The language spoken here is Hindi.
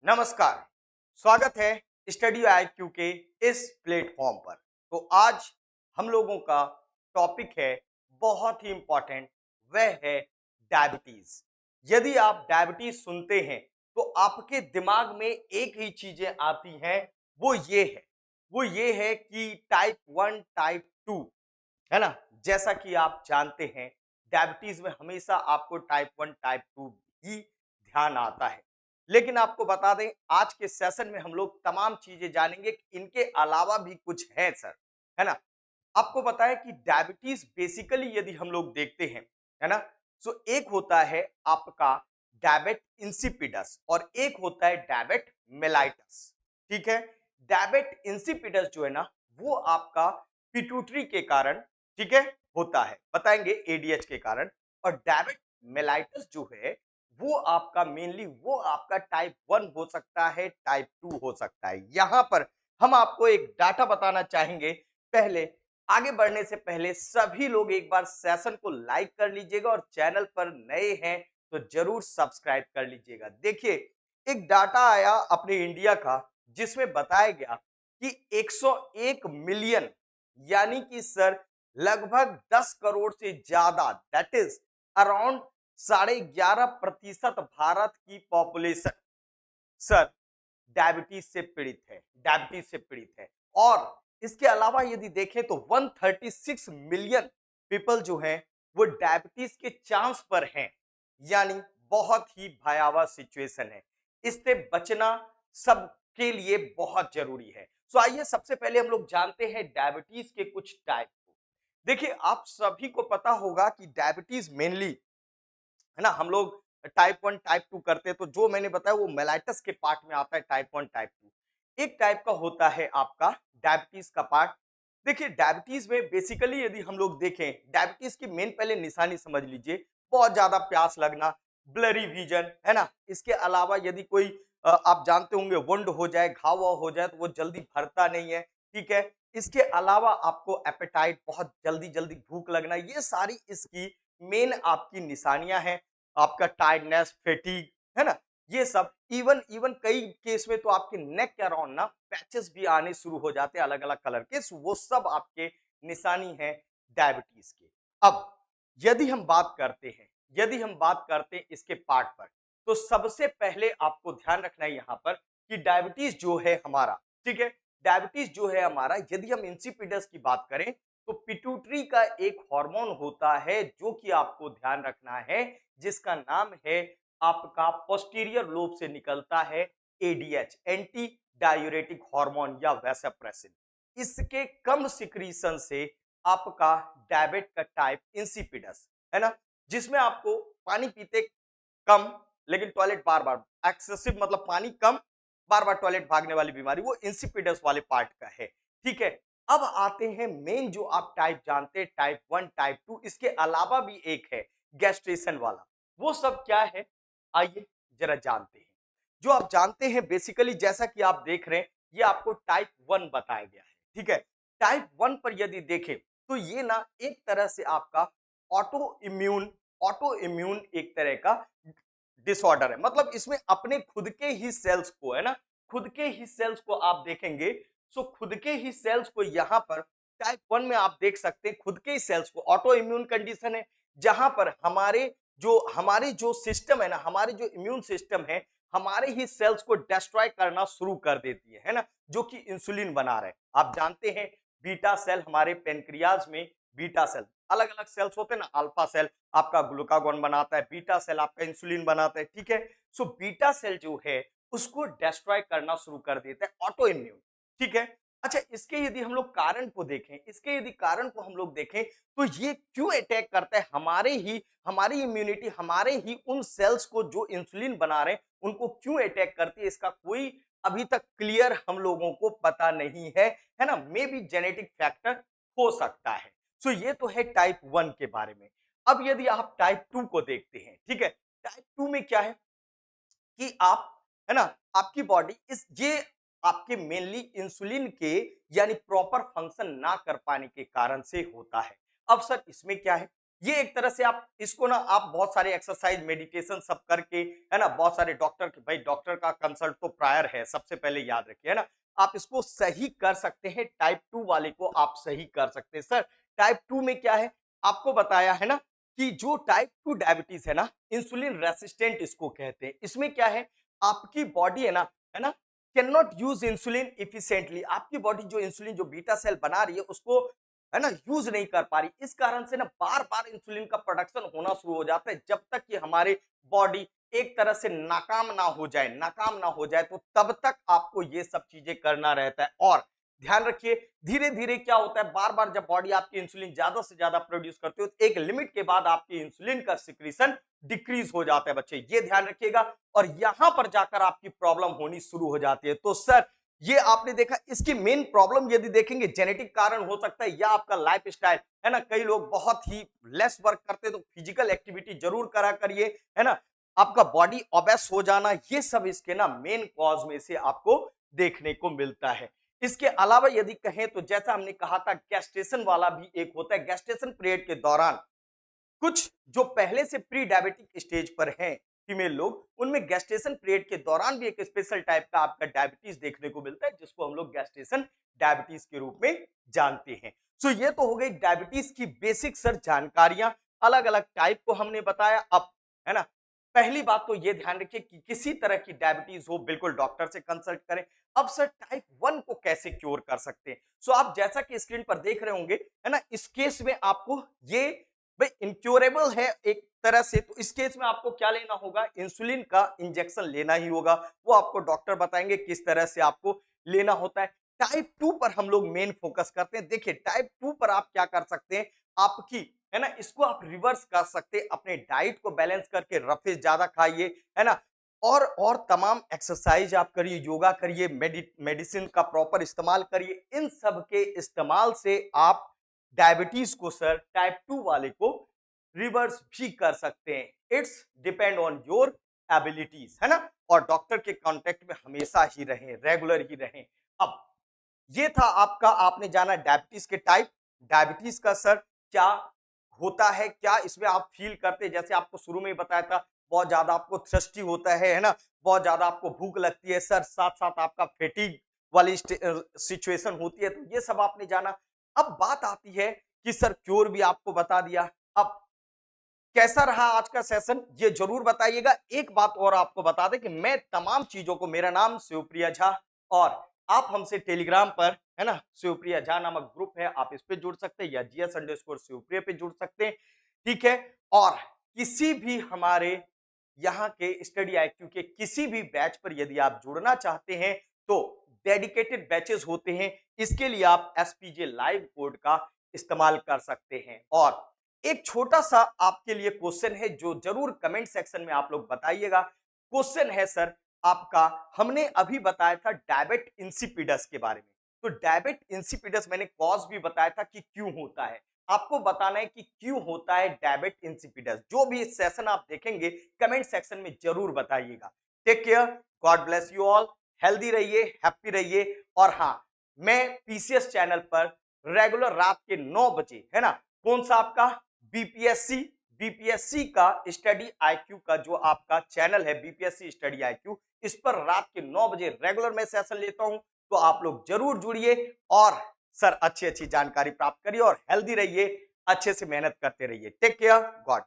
नमस्कार। स्वागत है स्टडी आईक्यू के इस प्लेटफॉर्म पर। तो आज हम लोगों का टॉपिक है बहुत ही इंपॉर्टेंट, वह है डायबिटीज। यदि आप डायबिटीज सुनते हैं तो आपके दिमाग में एक ही चीजें आती हैं, वो ये है कि टाइप 1 टाइप 2, है ना। जैसा कि आप जानते हैं डायबिटीज में हमेशा आपको टाइप 1 टाइप 2 ही ध्यान आता है। लेकिन आपको बता दें आज के सेशन में हम लोग तमाम चीजें जानेंगे कि इनके अलावा भी कुछ है सर, है ना। आपको बताएं कि डायबिटीज बेसिकली यदि हम लोग देखते हैं, है ना, सो एक होता है आपका डायबेट इंसिपिडस और एक होता है डायबेट मेलाइटस। ठीक है। डायबेट इंसिपिडस जो है ना वो आपका पिट्यूटरी के कारण, ठीक है, होता है, बताएंगे एडीएच के कारण। और डायबेट मेलाइटस जो है वो आपका मेनली वो आपका टाइप 1 हो सकता है, टाइप 2 हो सकता है। यहां पर हम आपको एक डाटा बताना चाहेंगे। पहले आगे बढ़ने से पहले सभी लोग एक बार सेशन को लाइक कर लीजिएगा और चैनल पर नए हैं तो जरूर सब्सक्राइब कर लीजिएगा। देखिए एक डाटा आया अपने इंडिया का जिसमें बताया गया कि 101 मिलियन यानी कि सर लगभग 10 करोड़ से ज्यादा, दैट इज अराउंड 11.5% भारत की पॉपुलेशन सर डायबिटीज से पीड़ित है। और इसके अलावा यदि देखें तो 136 मिलियन पीपल जो हैं वो डायबिटीज के चांस पर हैं, यानी बहुत ही भयावह सिचुएशन है। इससे बचना सबके लिए बहुत जरूरी है। सो आइए सबसे पहले हम लोग जानते हैं डायबिटीज के कुछ टाइप को। देखिए आप सभी को पता होगा कि डायबिटीज मेनली, है ना, हम लोग टाइप 1 टाइप 2 करते हैं तो जो मैंने बताया वो मेलाइटस के पार्ट में आता है, टाइप 1 टाइप 2। एक टाइप का होता है आपका डायबिटीज का पार्ट। देखिए डायबिटीज में बेसिकली यदि हम लोग देखें डायबिटीज की मेन पहले निशानी समझ लीजिए, बहुत ज्यादा प्यास लगना, ब्लरी विजन, है ना। इसके अलावा यदि कोई आप जानते होंगे वुंड हो जाए, घाव वाव हो जाए तो वो जल्दी भरता नहीं है। ठीक है। इसके अलावा आपको एपेटाइट, बहुत जल्दी जल्दी भूख लगना, ये सारी इसकी मेन आपकी निशानियां हैं। आपका टायर्डनेस, फेटीग, है ना, ये सब। इवन इवन कई केस में तो आपके नेक के अराउंड ना पैचेस भी आने शुरू हो जाते हैं अलग अलग कलर के, वो सब आपके निशानी है डायबिटीज के। अब यदि हम बात करते हैं इसके पार्ट पर, तो सबसे पहले आपको ध्यान रखना है यहाँ पर कि डायबिटीज जो है हमारा, ठीक है, डायबिटीज जो है हमारा, यदि हम इंसिपिडस की बात करें तो पिट्यूटरी का एक हार्मोन होता है जो कि आपको ध्यान रखना है, जिसका नाम है आपका पोस्टीरियर लोब से निकलता है एडीएच, एंटी डायूरेटिक हार्मोन या वैसोप्रेसिन। इसके कम सिक्रीशन से आपका डायबिट का टाइप इंसिपिडस, है ना, जिसमें आपको पानी पीते कम लेकिन टॉयलेट बार बार, एक्सेसिव मतलब पानी कम बार बार टॉयलेट भागने वाली बीमारी, वो इंसिपिडस वाले पार्ट का है। ठीक है। अब आते हैं मेन जो आप टाइप जानते हैं, टाइप 1 टाइप 2, इसके अलावा भी एक है गैस्ट्रेशन वाला। वो सब क्या है आइए जरा जानते हैं। जो आप जानते हैं बेसिकली जैसा कि आप देख रहे हैं ये आपको टाइप 1 बताया गया है। ठीक है। टाइप 1 पर यदि देखें तो ये ना एक तरह से आपका ऑटो इम्यून एक तरह का डिसऑर्डर है। मतलब इसमें अपने खुद के ही सेल्स को, है ना, खुद के ही सेल्स को आप देखेंगे, सो खुद के ही सेल्स को यहाँ पर टाइप 1 में आप देख सकते हैं खुद के ही सेल्स को। ऑटो इम्यून कंडीशन है जहां पर हमारे जो सिस्टम है ना, हमारे जो इम्यून सिस्टम है हमारे ही सेल्स को डिस्ट्रॉय करना शुरू कर देती है ना, जो कि इंसुलिन बना रहे हैं। आप जानते हैं बीटा सेल हमारे पेनक्रियाज में, बीटा सेल अलग अलग सेल्स होते हैं ना, अल्फा सेल आपका ग्लूकागॉन बनाता है, बीटा सेल आपका इंसुलिन बनाता है। ठीक है। सो बीटा सेल जो है उसको डिस्ट्रॉय करना शुरू कर देता है ऑटो इम्यून। ठीक है। अच्छा इसके यदि हम लोग कारण को देखें, इसके यदि कारण को हम लोग देखें तो ये क्यों अटैक करता है हमारी इम्यूनिटी, हमारे ही उन सेल्स को जो इंसुलिन बना रहे हैं उनको क्यों अटैक करती है, इसका कोई अभी तक क्लियर हम लोगों को पता नहीं है ना। मे बी जेनेटिक फैक्टर हो सकता है। सो ये तो है टाइप 1 के बारे में। अब यदि आप टाइप 2 को देखते हैं, ठीक है, टाइप 2 में क्या है कि आप, है ना, आपकी बॉडी इस ये आपके मेनली इंसुलिन के यानी प्रॉपर फंक्शन ना कर पाने के कारण से होता है। अब सर इसमें क्या है, ये एक तरह से आप इसको ना आप बहुत सारे एक्सरसाइज मेडिटेशन सब करके, है ना, बहुत सारे डॉक्टर के, भाई डॉक्टर का कंसल्ट तो प्रायर है, सबसे पहले याद रखिए, है ना, आप इसको सही कर सकते हैं, टाइप 2 वाले को आप सही कर सकते हैं। सर टाइप 2 में क्या है, आपको बताया है ना कि जो टाइप 2 डायबिटीज है ना, इंसुलिन रेसिस्टेंट इसको कहते हैं। इसमें क्या है, आपकी बॉडी है ना, can not use insulin efficiently. आपकी बॉडी जो इंसुलिन जो बीटा सेल बना रही है उसको, है ना, यूज नहीं कर पा रही। इस कारण से ना बार बार इंसुलिन का प्रोडक्शन होना शुरू हो जाता है, जब तक कि हमारे बॉडी एक तरह से नाकाम ना हो जाए, तो तब तक आपको ये सब चीजें करना रहता है। और ध्यान रखिए, धीरे धीरे क्या होता है, बार बार जब बॉडी आपकी इंसुलिन ज्यादा से ज्यादा प्रोड्यूस करती है, तो एक लिमिट के बाद आपकी इंसुलिन का सिक्रीशन डिक्रीज हो जाता है बच्चे, ये ध्यान रखिएगा। और यहां पर जाकर आपकी प्रॉब्लम होनी शुरू हो जाती है। तो सर ये आपने देखा, इसकी मेन प्रॉब्लम यदि देखेंगे जेनेटिक कारण हो सकता है, या आपका लाइफ स्टाइल, है ना, कई लोग बहुत ही लेस वर्क करते, तो फिजिकल एक्टिविटी जरूर करा करिए, है ना, आपका बॉडी ओबेस हो जाना, ये सब इसके ना मेन कॉज में से आपको देखने को मिलता है। इसके अलावा यदि कहें तो जैसा हमने कहा था, गैस्ट्रेशन वाला भी एक होता है। गैस्ट्रेशन पीरियड के दौरान कुछ जो पहले से प्री डायबिटिक स्टेज पर हैं फीमेल लोग, उनमें गैस्ट्रेशन पीरियड के दौरान भी एक स्पेशल टाइप का आपका डायबिटीज देखने को मिलता है, जिसको हम लोग गैस्ट्रेशन डायबिटीज के रूप में जानते हैं। सो ये तो हो गई डायबिटीज की बेसिक सर जानकारियां, अलग अलग टाइप को हमने बताया। अब है ना, पहली बात तो ये ध्यान रखिए कि किसी तरह की डायबिटीज हो बिल्कुल डॉक्टर से कंसल्ट करें। अब सर टाइप 1 को कैसे क्योर कर सकते हैं? सो आप जैसा कि स्क्रीन पर देख रहे होंगे, है ना, इस केस में आपको ये भाई इनक्योरेबल है एक तरह से, तो इस केस में आपको क्या लेना होगा, इंसुलिन का इंजेक्शन लेना ही होगा। वो आपको डॉक्टर बताएंगे किस तरह से आपको लेना होता है। टाइप 2 पर हम लोग मेन फोकस करते हैं। देखिए टाइप 2 पर आप क्या कर सकते हैं, आपकी, है ना, इसको आप रिवर्स कर सकते हैं, अपने डाइट को बैलेंस करके रफेज ज्यादा खाइए, है ना, और तमाम एक्सरसाइज आप करिए, योगा करिए, मेडिसिन का प्रॉपर इस्तेमाल करिए। इन सब के इस्तेमाल से आप डायबिटीज को सर टाइप 2 वाले को रिवर्स भी कर सकते हैं। It's depend on your abilities, है ना, और डॉक्टर के कांटेक्ट में हमेशा ही रहें, रेगुलर ही रहें। अब ये था आपका, आपने जाना डायबिटीज के टाइप। डायबिटीज का सर क्या होता है, क्या इसमें आप फील करते हैं, जैसे आपको शुरू में ही बताया था, बहुत ज्यादा आपको थ्रस्टी होता है ना, बहुत ज्यादा आपको भूख लगती है सर, साथ साथ आपका फेटीग वाली सिचुएशन होती है, तो ये सब आपने जाना। अब बात आती है कि सर क्योर भी आपको बता दिया। अब कैसा रहा आज का सेशन, ये जरूर बताइएगा। एक बात और आपको बता दें कि मैं तमाम चीजों को, मेरा नाम शिवप्रिया झा, और आप हमसे टेलीग्राम पर, है ना, शिवप्रिया झा नामक ग्रुप है, आप इस पे जुड़ सकते हैं, या GS_शिवप्रिया पे जुड़ सकते हैं, ठीक है। और किसी भी हमारे यहाँ के स्टडी IQ के किसी भी बैच पर यदि आप जुड़ना चाहते हैं, तो डेडिकेटेड बैचेस होते हैं, इसके लिए आप SPJ लाइव कोड का इस्तेमाल कर सकते हैं। और एक छोटा सा आपके लिए क्वेश्चन है, जो जरूर कमेंट सेक्शन में आप लोग बताइएगा। क्वेश्चन है सर आपका, हमने अभी बताया था डायबेट इंसिपिडस के बारे में, तो डायबेट इंसिपिडस मैंने कॉज भी बताया था कि क्यों होता है, आपको बताना है कि क्यों होता है डायबेट इंसिपिडस। जो भी इस सेशन आप देखेंगे, कमेंट सेक्शन में जरूर बताइएगा। Take care, God bless you all, healthy रहिए, हैप्पी रहिए। और हाँ, मैं PCS चैनल पर रेगुलर रात के 9 बजे, है ना, कौन सा आपका बीपीएससी का स्टडी IQ का जो आपका चैनल है, बीपीएससी स्टडी IQ, इस पर रात के 9 बजे रेगुलर मैं सेशन लेता हूं, तो आप लोग जरूर जुड़िए और सर अच्छी अच्छी जानकारी प्राप्त करिए, और हेल्दी रहिए, अच्छे से मेहनत करते रहिए। Take care, God.